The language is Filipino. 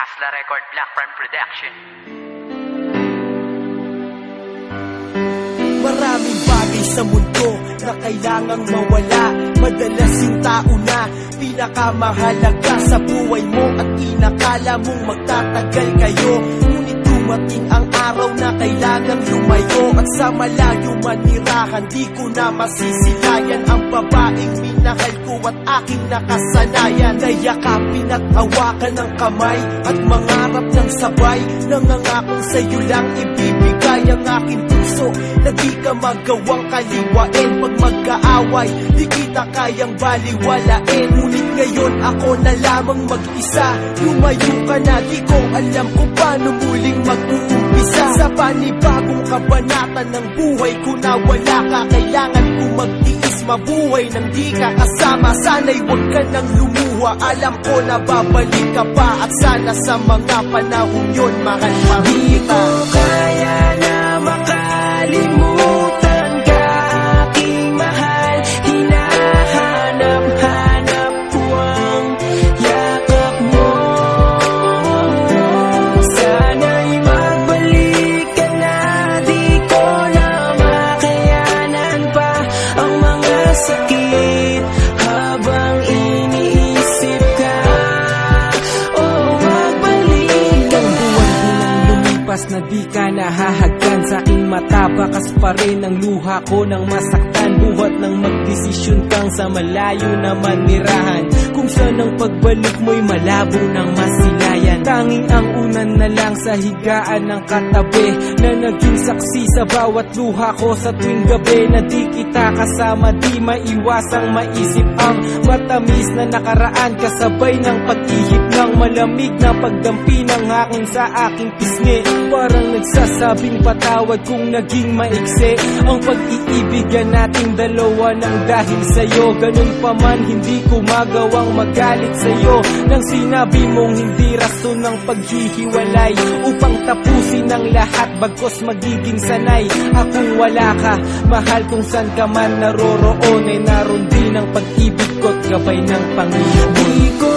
Hasla Record, Black Prime Production. Maraming bagay sa mundo na kailangang mawala. Madalas yung tao na pinakamahalaga sa buhay mo at inakala mong magtatagal kayo. Ngunit dumating ang araw na kailangang lumayo, at sa malayo manirahan, di ko na masisilayan ang babaeng minahal ko at aking nakasanayan. Nayakapin at hawakan ng kamay at mangarap ng sabay, nangangakong sa'yo lang ibibigay ang aking puso na di ka magawang kaliwain. Pag magkaaway, di kita kayang baliwalain. Ngunit ngayon ako na lamang mag-isa. Lumayo ka na, di ko alam kung paano muling mag-uumpisa. Sa panibagong kabanata ng buhay ko na wala ka, kailangan ko magtiis mabuhay nang di ka kasama. Sana'y huwag ka nang lumuha, alam ko na babalik ka pa, at sana sa mga panahon yun mahal pa kita. Kaya na makalimutan ka, aking mahal. Hinahanap-hanap ko ang yakap mo. Sana'y magbalik ka na, di ko na makayanan pa ang mga sakit habang iniisip ka. Oh, magbalik ka na. Lumipas na di ka nahahagkan sa aking mata, bakas pa rin ang luha ko nang masaktan. Buhat ng magdesisyon kang sa malayo na manirahan, kung saan ang pagbalik mo'y malabo ng masilayan. Tanging ang unan na lang sa higaan ng katabi, na naging saksi sa bawat luha ko sa tuwing gabi. Na di kita kasama, di maiwasang maisip ang matamis na nakaraan, kasabay ng pag-ihip ng malamig na pagdampi ng hangin sa aking pisngi. Parang nagsasabing patawad kung naging maiksi ang pag-iibigan nating dalawa ng dahil sa'yo. Ganun pa man, hindi ko magawang magalit sa'yo nang sinabi mong hindi rason ng paghihiwalay upang tapusin ang lahat, bagkos magiging sanay akong wala ka. Mahal, kung saan ka man naroroon, ay naroon din ang pag-ibig ko't gabay ng Panginoon. Di ko